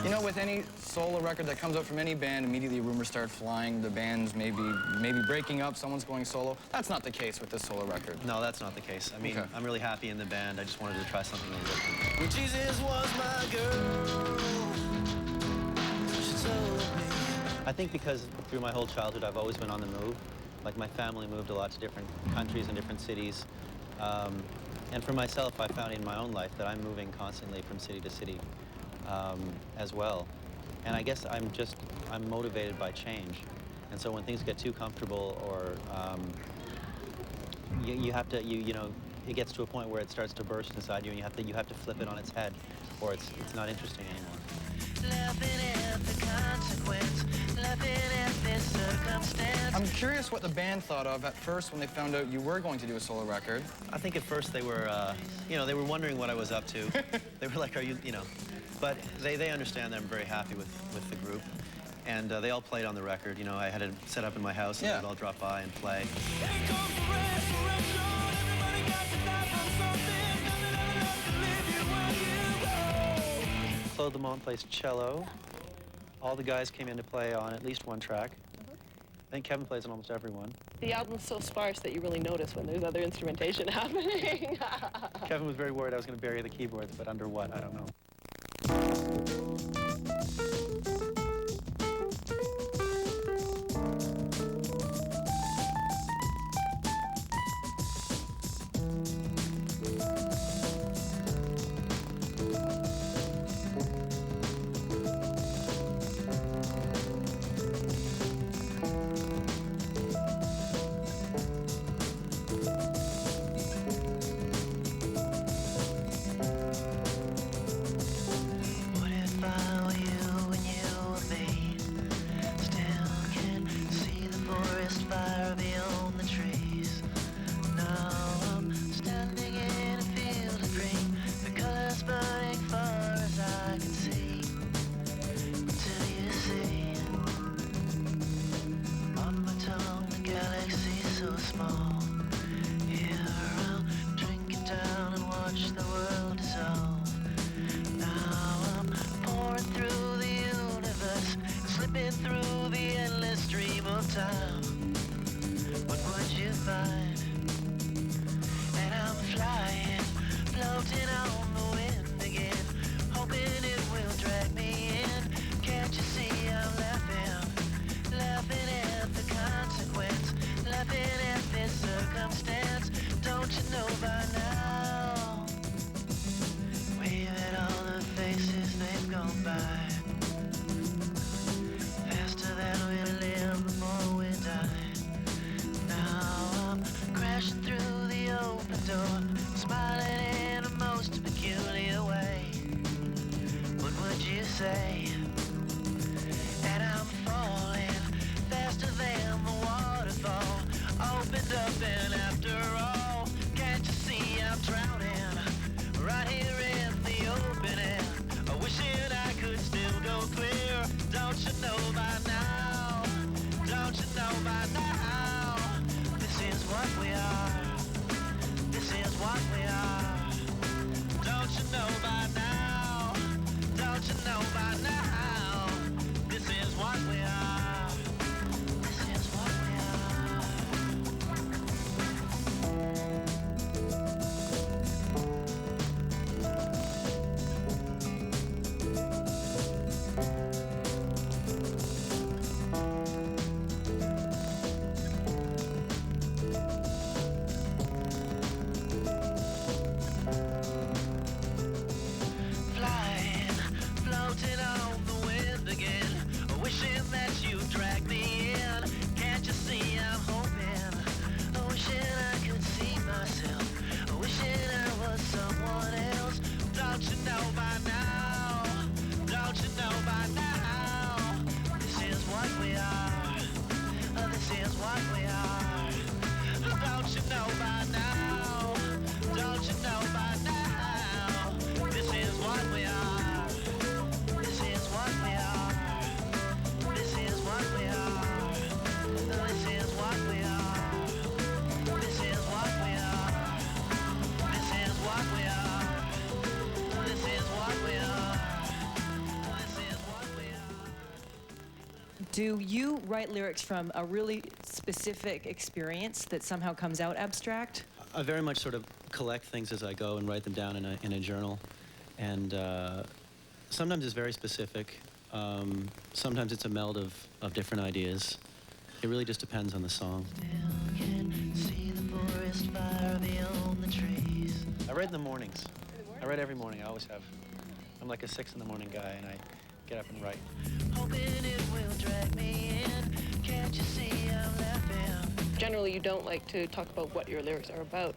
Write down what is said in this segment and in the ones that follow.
You know, with any solo record that comes out from any band, immediately rumors start flying. The band's maybe breaking up, someone's going solo. That's not the case with this solo record. No, that's not the case. I mean, okay. I'm really happy in the band. I just wanted to try something a little different. When Jesus was my girl, she told me. I think because through my whole childhood, I've always been on the move. Like, my family moved a lot to different countries and different cities. And for myself, I found in my own life that I'm moving constantly from city to city as well. And I guess I'm motivated by change. And so when things get too comfortable or you have to, you know, it gets to a point where it starts to burst inside you and you have to flip it on its head or it's not interesting anymore. Laughing at the consequence, laughing at this circumstance. I'm curious what the band thought of at first when they found out you were going to do a solo record. I think at first they were, you know, they were wondering what I was up to. They were like, are you know, but they understand that I'm very happy with the group. And they all played on the record. You know, I had it set up in my house and they'd all drop by and play. Claude Lamont plays cello. All the guys came in to play on at least one track. I think Kevin plays on almost every one. The album's so sparse that you really notice when there's other instrumentation happening. Kevin was very worried I was going to bury the keyboards, but under what, I don't know. Through the endless stream of time, what would you find? And I'm flying, floating on the wind again, hoping it will drag me in. Can't you see I'm laughing, laughing at the consequence, laughing at this circumstance? Don't you know by now? Wave at all the faces they've gone by. Faster than we live, the more we die. Now I'm crashing through the open door, smiling in a most peculiar way. What would you say? And I'm falling faster than the waterfall, opened up and after all, can't you see I'm drowning right here in the open air? Wishing I could still go clear. Don't you know by now? Don't you know by now? This is what we are. This is what we are. Don't you know by now? Don't you know by now? This is what we are. This is what we are. Do you write lyrics from a really specific experience that somehow comes out abstract? I very much sort of collect things as I go and write them down in a journal. And sometimes it's very specific. Sometimes it's a meld of different ideas. It really just depends on the song. See the forest fire beyond the trees. I write in the mornings. I write every morning. I always have. I'm like a 6 in the morning guy, and I get up and write. Hoping it will drag me in. Can't you see I'm laughing? Generally, you don't like to talk about what your lyrics are about,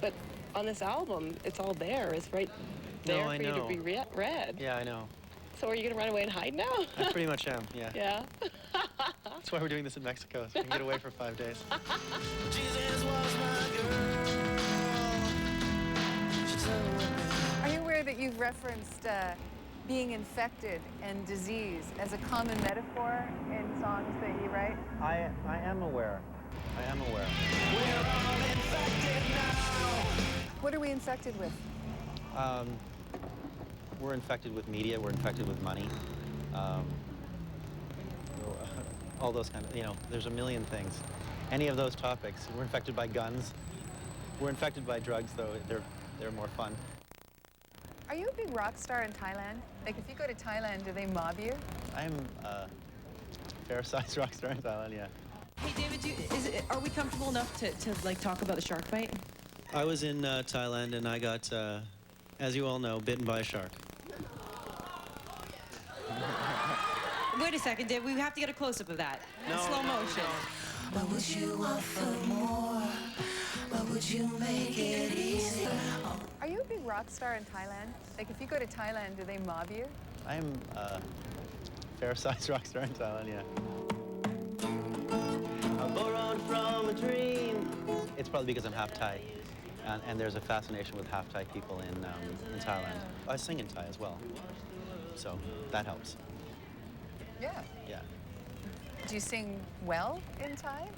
but on this album, it's all there. It's right there No, I for you to know. be read. Yeah, I know. So are you gonna run away and hide now? I pretty much am, yeah. Yeah. That's why we're doing this in Mexico, so we can get away for 5 days. Jesus was my girl. She told me. Are you aware that you've referenced being infected and disease as a common metaphor in songs that you write? I am aware. I am aware. We're all infected now. What are we infected with? We're infected with media, we're infected with money. All those kind of, there's a million things. Any of those topics. We're infected by guns. We're infected by drugs, though. They're more fun. Are you a big rock star in Thailand? Like, if you go to Thailand, do they mob you? I'm a fair-sized rock star in Thailand, yeah. Hey, David, are we comfortable enough to like talk about the shark bite? I was in Thailand, and I got, as you all know, bitten by a shark. Wait a second, David. We have to get a close-up of that in slow motion. What would you offer more? What would you make it easier? Are you a big rock star in Thailand? Like, if you go to Thailand, do they mob you? I'm a fair-sized rock star in Thailand, yeah. I borrowed from a dream. It's probably because I'm half Thai, and there's a fascination with half Thai people in Thailand. I sing in Thai as well, so that helps. Yeah. Yeah. Do you sing well in Thai?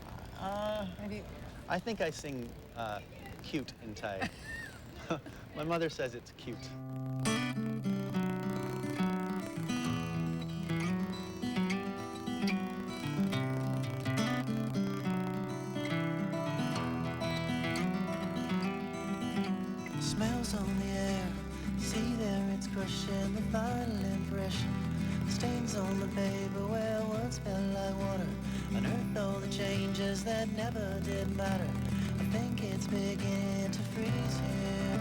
Maybe. I think I sing cute in Thai. My mother says it's cute. Smells on the air. See there, it's crushing the final impression. Stains on the paper where words felt like water. Unearthed all the changes that never did matter. I think it's beginning to freeze here.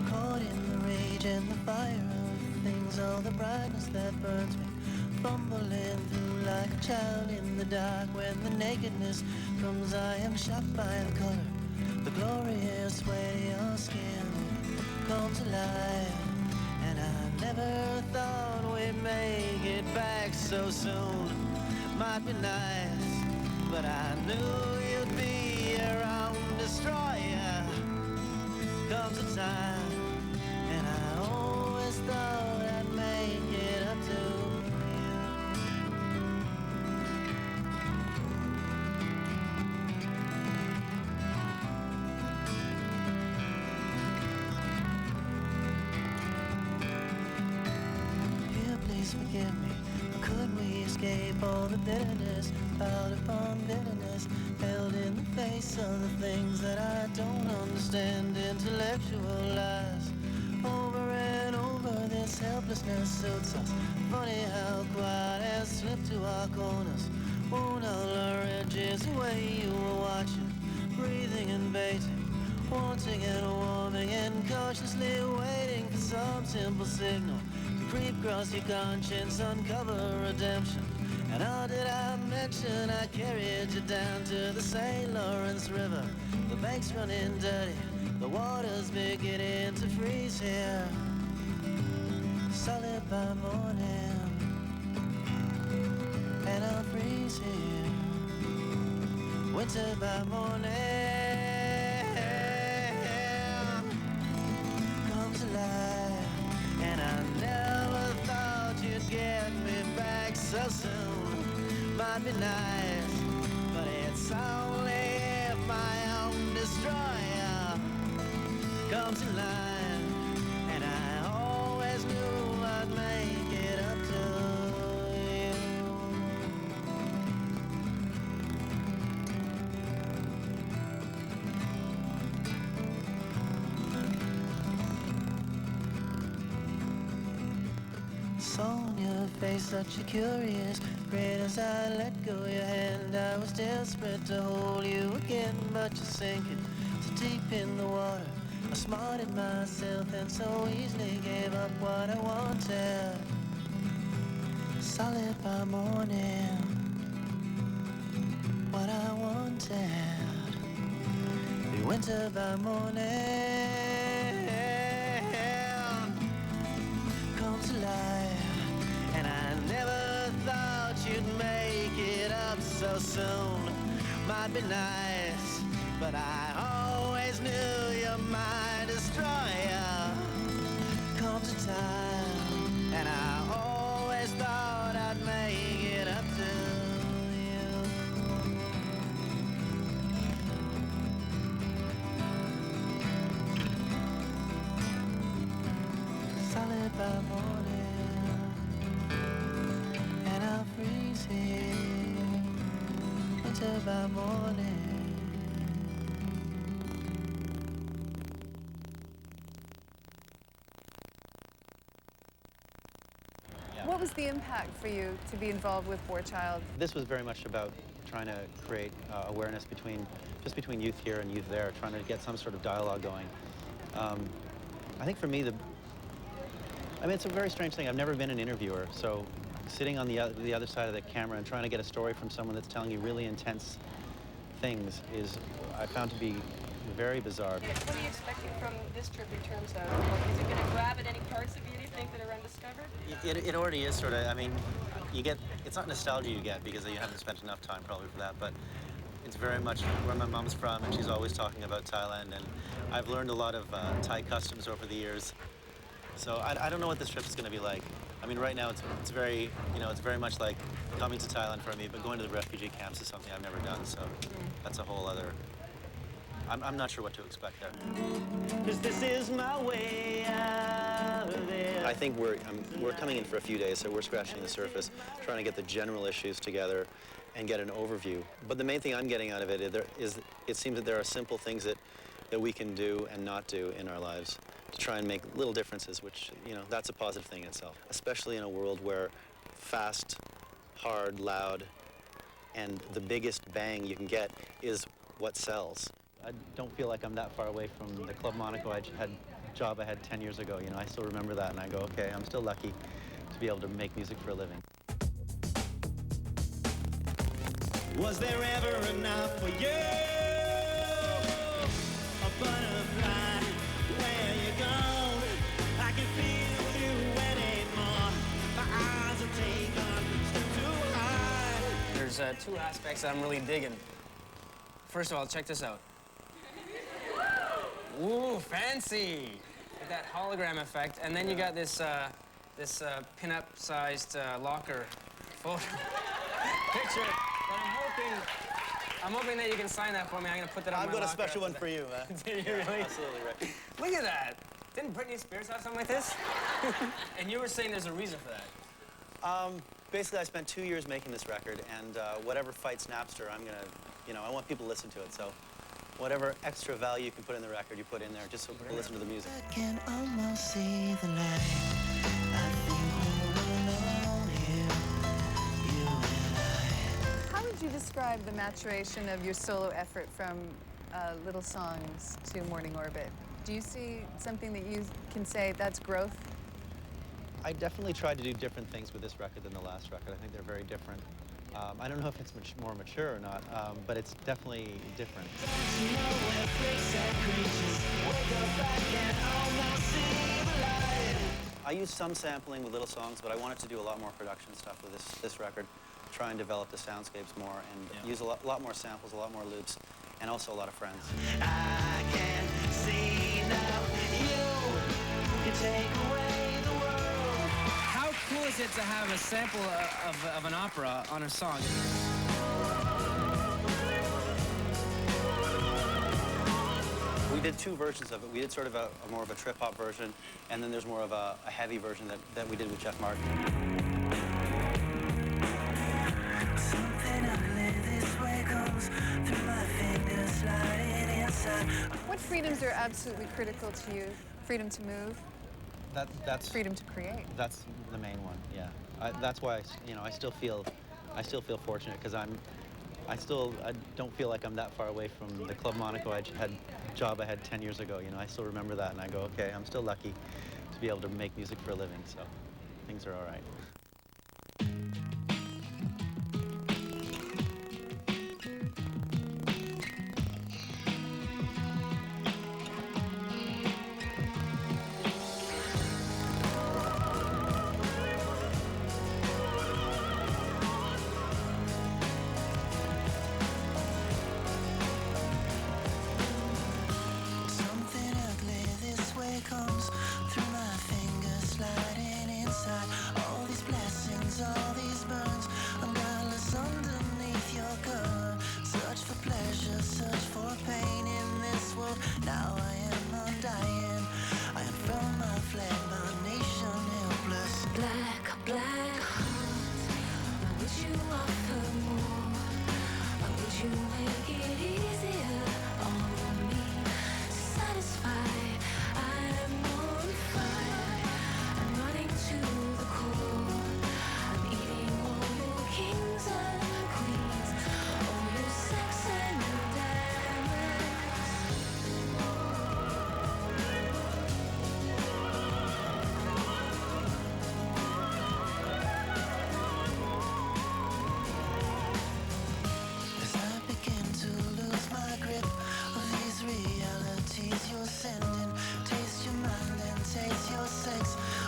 Caught in the rage and the fire of things, all the brightness that burns me. Fumbling through like a child in the dark. When the nakedness comes, I am shocked by the color. The glorious way your skin comes alive. And I never thought we'd make it back so soon. Might be nice, but I knew you'd be around. Destroyer comes a time, and I always thought I'd make it up to you. Here, please forgive me. Could we escape all the bitterness, piled upon bitterness, held in the face of the things that I don't understand? Intellectual lies, over and over. This helplessness suits us. Funny how quiet has slipped to our corners. Won't all our edges away. You were watching, breathing and baiting, wanting and warming, and cautiously waiting for some simple signal to creep across your conscience, uncover redemption. And how did I mention I carried you down to the St. Lawrence River? The bank's running dirty, the water's beginning to freeze here. Solid by morning, and I'll freeze here. Winter by morning comes alive, and I never thought you'd get me back so soon. Might be nice, but it's always comes in line, and I always knew I'd make it up to you. Saw on your face such a curious grin as I let go your hand. I was desperate to hold you again, but you're sinking so deep in the water. I smarted myself and so easily gave up what I wanted. Solid by morning, what I wanted. Be winter by morning, come to life. And I never thought you'd make it up so soon. Might be nice, but I always knew you're my destroyer. Comes a time, and I always thought I'd make it up to you. Solid by morning, and I'll freeze here. Winter by morning. What was the impact for you to be involved with War Child? This was very much about trying to create awareness between youth here and youth there, trying to get some sort of dialogue going. I think for me, it's a very strange thing. I've never been an interviewer, so sitting on the other side of the camera and trying to get a story from someone that's telling you really intense things I found to be very bizarre. What are you expecting from this trip in terms of, like, is it going to grab at any parts of you, do you think, that are undiscovered? It already is sort of, it's not nostalgia you get because you haven't spent enough time probably for that, but it's very much where my mom's from, and she's always talking about Thailand, and I've learned a lot of Thai customs over the years. So I don't know what this trip is going to be like. I mean, right now it's very, it's very much like coming to Thailand for me, but going to the refugee camps is something I've never done, so that's a whole other, I'm not sure what to expect there. 'Cause this is my way out of there. I think we're coming in for a few days, so we're scratching the surface, trying to get the general issues together and get an overview. But the main thing I'm getting out of it is it seems that there are simple things that we can do and not do in our lives to try and make little differences, which, that's a positive thing in itself, especially in a world where fast, hard, loud, and the biggest bang you can get is what sells. I don't feel like I'm that far away from the Club Monaco job I had 10 years ago. I still remember that, and I go, okay, I'm still lucky to be able to make music for a living. Was there ever enough for you? A butterfly, where you gone? I can feel you anymore. My eyes are taken, still too high. There's two aspects that I'm really digging. First of all, check this out. Ooh, fancy! With that hologram effect, and then you got this pin-up-sized locker photo picture that I'm hoping that you can sign that for me. I'm gonna put that on my I've got a locker special one after for you, man. Did you really? Absolutely right. Look at that! Didn't Britney Spears have something like this? And you were saying there's a reason for that. Basically, I spent 2 years making this record, and whatever fights Napster, I'm gonna, I want people to listen to it. So, whatever extra value you can put in the record, you put in there, just so people listen to the music. I can almost see the light. I think we're alone here, you and I. How would you describe the maturation of your solo effort from Little Songs to Morning Orbit? Do you see something that you can say that's growth? I definitely tried to do different things with this record than the last record. I think they're very different. I don't know if it's more mature or not, but it's definitely different. I used some sampling with Little Songs, but I wanted to do a lot more production stuff with this record, try and develop the soundscapes more and use a lot more samples, a lot more loops, and also a lot of friends. I can see now you take away the world. How cool is it to have a sample of an opera on a song? did two versions of it. We did sort of a more of a trip-hop version, and then there's more of a heavy version that we did with Jeff Martin. Something ugly this way comes through my fingers, sliding inside. What freedoms are absolutely critical to you? Freedom to move, That's freedom to create. That's the main one. Yeah, that's why I still feel fortunate because I don't feel like I'm that far away from the Club Monaco job I had 10 years ago. I still remember that, and I go, okay, I'm still lucky to be able to make music for a living. So things are all right. Comes through my fingers, sliding inside. All these blessings, all these burns, I'm godless underneath your cover. Search for pleasure, search for pain in this world. Now I am undying. I am from my flag, my nation helpless. Black heart, why would you offer more? Why would you make it easier on me? Satisfy. To the core, I'm eating all your kings and queens, all your sex and your diamonds. As I begin to lose my grip of these realities you're sending, taste your mind and taste your sex.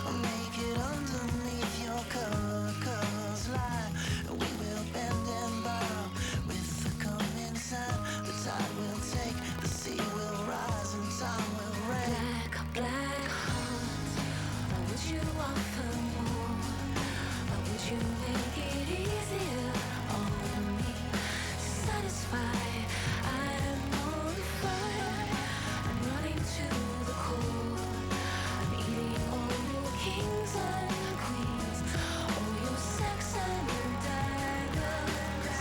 I'll make it underneath your covers lie. We will bend and borrow with the coming sun. The tide will take, the sea will rise, and time will rain. Black heart, why would you offer more? Why would you make it easier on me? Satisfy, I am on fire. I'm running to the core. I'm eating all your kings and queens, all your sex and your diamonds.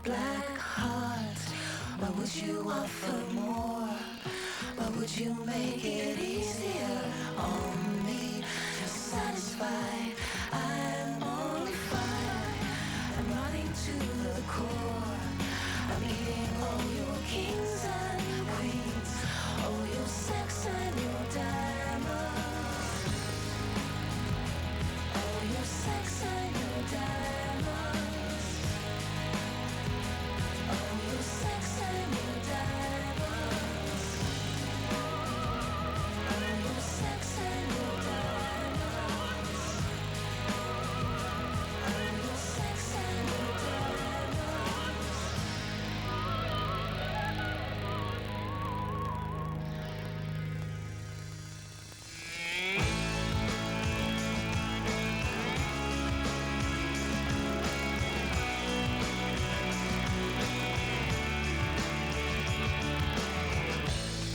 Black heart, why would you offer more? Why would you make it easier on me? Just satisfy, I'm on fire. I'm running to the core. I'm eating all your kings and queens, all your sex and your diamonds, all your sex and your diamonds. Your sex and your diamonds. Your sex and your diamonds. Your sex and your diamonds.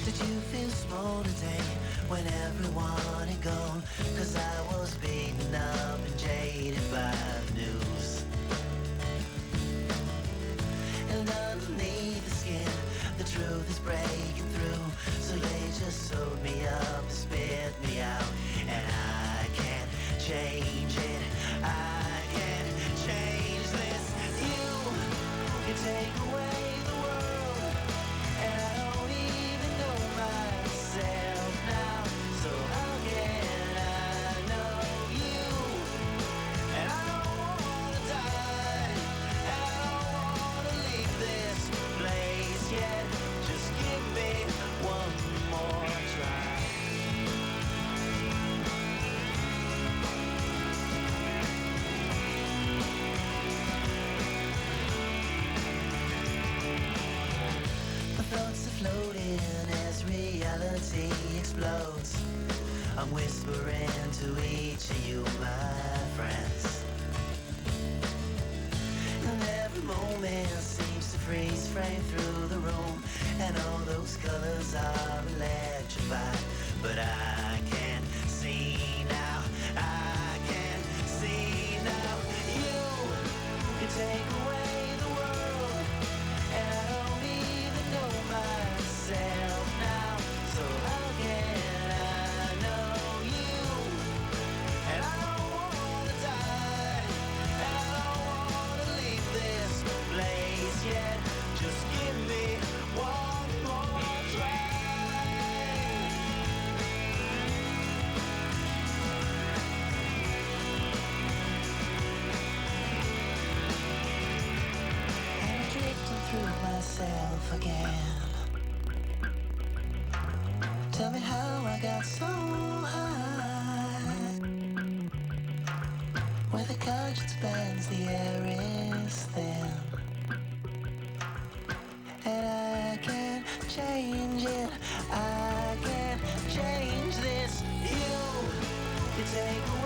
Did you feel small today when everyone had gone? 'Cause I was beaten up and jaded by the news. And underneath the skin, the truth is breaking through. So they just sewed me up and spit me out. And I can't change it, I can't change this. You can take away the world, and I don't even know myself now. So how can I know you? And I don't wanna die, and I don't wanna leave this place yet. Just give me one more try. reality explodes. I'm whispering to each of you, my friends. And every moment seems to freeze frame through the room, and all those colors are electrified. But I can't see now, I can't see now. You take away the world, and I don't even know myself now. So how can I know you? And I don't wanna die, and I don't wanna leave this place yet. Just give me one more try. And I'm drifting through myself again. Tell me how I got so high. Where the conscience bends, the air is thin. And I can't change it, I can't change this. You take away